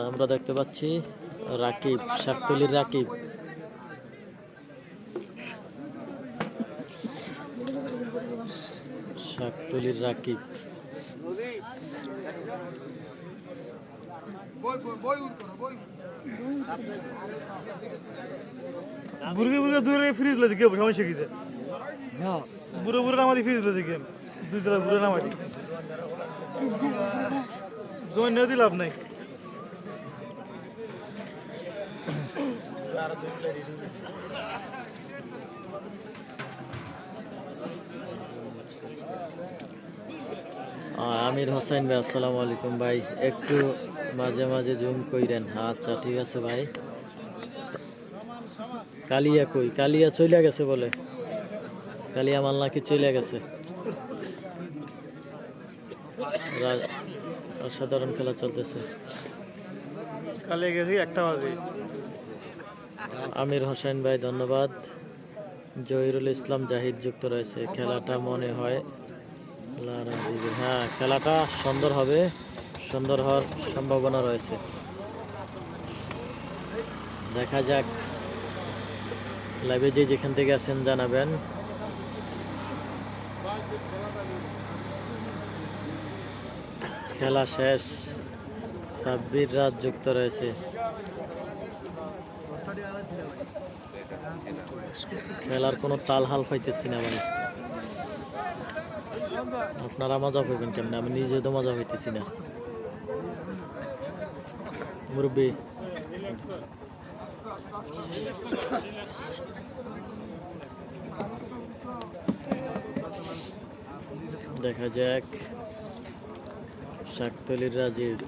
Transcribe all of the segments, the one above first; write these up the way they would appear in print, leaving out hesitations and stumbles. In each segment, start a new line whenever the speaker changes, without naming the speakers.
আমরা দেখতে পাচ্ছি রাকিব, শাকতলির রাকিব। শাকতলির রাকিব
বুড়ে বুড়ে দূরে ফ্রিজ লইছে কি সমস্যা কি হ্যাঁ বুড়ে বুড়ে নামাদি ফ্রিজ লইছে কি দুই তলা বুড়ে নামাদি জোন নদী লাভ নাই
আমির হোসেন ভাই, আসসালামু আলাইকুম ভাই। একটু মাঝে মাঝে জুম কইরেন। আচ্ছা ঠিক আছে ভাই। কালিয়া কই? কালিয়া চলে গেছে বলে। কালিয়া মাল নাকি চলে গেছে। অসাধারণ খেলা চলতেছে।
কালিয়া গেছে 1টা বাজে।
আমির হোসেন ভাই ধন্যবাদ। জহিরুল ইসলাম জাহিদ যুক্ত রয়েছে। খেলাটা মনে হয় হ্যাঁ, খেলাটা সুন্দর হবে, সুন্দর হওয়ার সম্ভাবনা রয়েছে। দেখা যাক। লাইভে যে যেখান থেকে আছেন জানাবেন। খেলা শেষ। সাব্বির রাত যুক্ত রয়েছে। খেলার কোনো তাল হাল পাইতেছি না ভাই। আপনারা মজা পাইবেন কেমন? আমি নিজে তো মজা পাইতেছি না। মুরব্বী দেখা যাক। শাকতলির রাজীব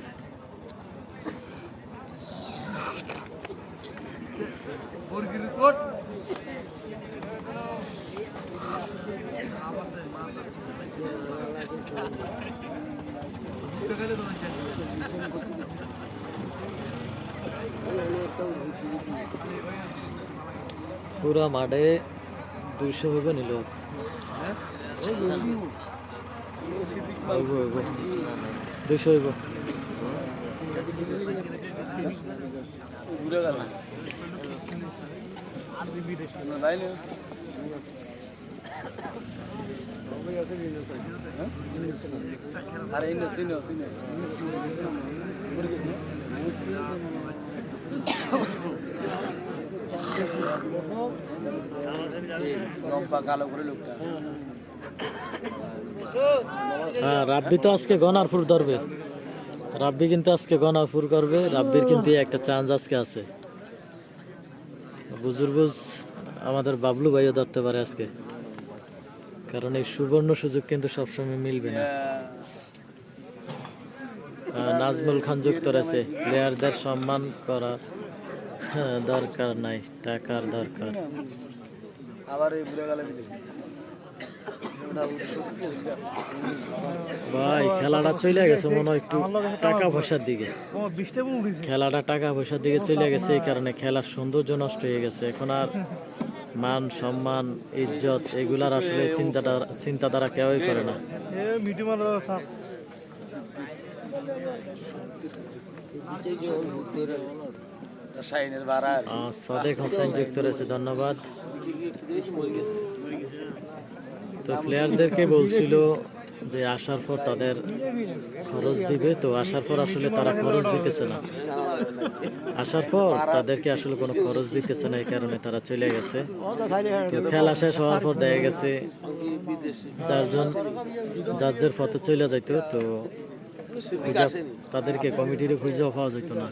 পুরা মাঠে 200 হইব নিল। 200 হইব। হ্যাঁ, রাব্বি তো আজকে গনারপুর ধরবে। রাব্বি কিন্তু আজকে গনারপুর করবে। রাব্বির কিন্তু একটা চান্স আজকে আছে। বুজুর্গুজ আমাদের বাবলু ভাইও ধরতে পারে আজকে, কারণ এই সুবর্ণ সুযোগ কিন্তু সবসময় মিলবে না। নাজমুল খান যুক্ত রয়েছে। প্লেয়ারদের সম্মান করার দরকার নাই, টাকার দরকার। ভাই খেলাটা চলে গেছে মনে হয় একটু টাকা পয়সার দিকে। খেলাটা টাকা পয়সার দিকে চলে গেছে, এই কারণে খেলার সৌন্দর্য নষ্ট হয়ে গেছে। এখন আর মান সম্মান ইজ্জত এগুলার আসলে চিন্তাধারা কেউই করে না। সাদেক হোসেন যুক্ত রয়েছে, ধন্যবাদ। তো প্লেয়ারদেরকে বলছিল যে আসার পর তাদের খরচ দিবে, তো আসার পর আসলে তারা খরচ দিতেছে না। আসার পর তাদেরকে আসলে কোনো খরচ দিতেছে না, এই কারণে তারা চলে গেছে। তো খেলা শেষ হওয়ার পর দেখা গেছে যার পথে চলে যাইতো, তো তাদেরকে কমিটির খুঁজেও পাওয়া যেত না।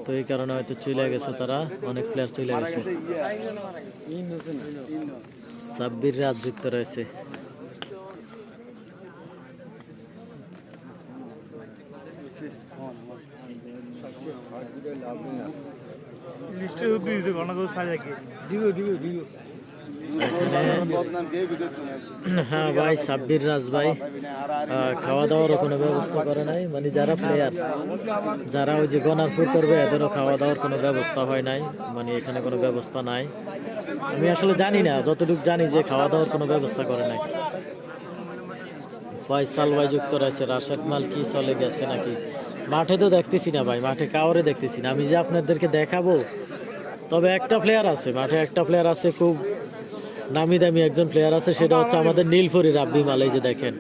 তো এই কারণে হয়তো চলে গেছে তারা, অনেক প্লেয়ার চলে গেছে। সাব্বির রাত যুক্ত রয়েছে। হ্যাঁ ভাই, সাব্বির রাজ ভাই খাওয়া দাওয়ারও কোনো ব্যবস্থা করে নাই। মানে যারা প্লেয়ার, যারা ওই যে গনারপুর করবে, এদেরও খাওয়া দাওয়ার কোনো ব্যবস্থা হয় নাই। মানে এখানে কোনো ব্যবস্থা নাই। আমি আসলে জানি না, যতটুকু জানি যে খাওয়া দাওয়ার কোনো ব্যবস্থা করে নাই। ফয়সাল ভাই যুক্ত রয়েছে, রাশেদ মাল কি চলে গেছে নাকি? মাঠে তো দেখতেছি না ভাই, মাঠে কাউরে দেখতেছি না। আমি যে আপনাদেরকে দেখাবো, তবে একটা প্লেয়ার আছে মাঠে, একটা প্লেয়ার আছে খুব নামি দামি একজন প্লেয়ার আছে, সেটা হচ্ছে আমাদের নীলপরি রাব্বি মাল। এই যে দেখেন,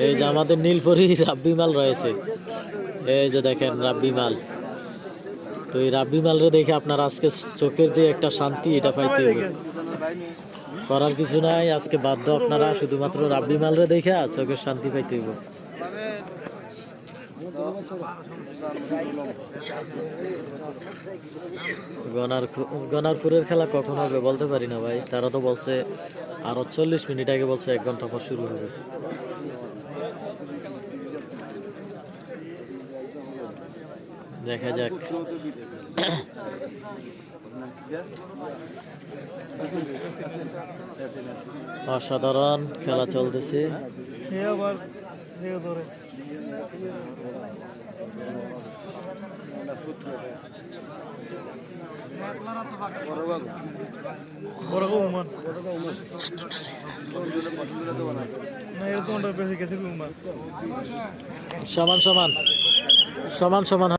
এই যে আমাদের নীলপরি রাব্বি মাল রয়েছে, এই যে দেখেন রাব্বি মাল। তো এই রাব্বি মালরে দেখে আপনার আজকে চোখের যে একটা শান্তি, এটা পাইতে হবে। করার কিছু নাই, আজকে বাধ্য আপনারা শুধুমাত্র রাব্বি মালরে দেখে চোখের শান্তি পাইতে হইব। গনারপুরের খেলা কখন হবে বলতে পারি না ভাই, তারা তো বলছে আরো 40 মিনিট আগে বলছে 1 ঘন্টা পর শুরু হবে। দেখা যাক। অসাধারণ খেলা চলতেছে।
এ আবার এ ধরে বড় উমান না, এরকমটা বেশি গেছে উমান।
সমান সমান সমান সমান।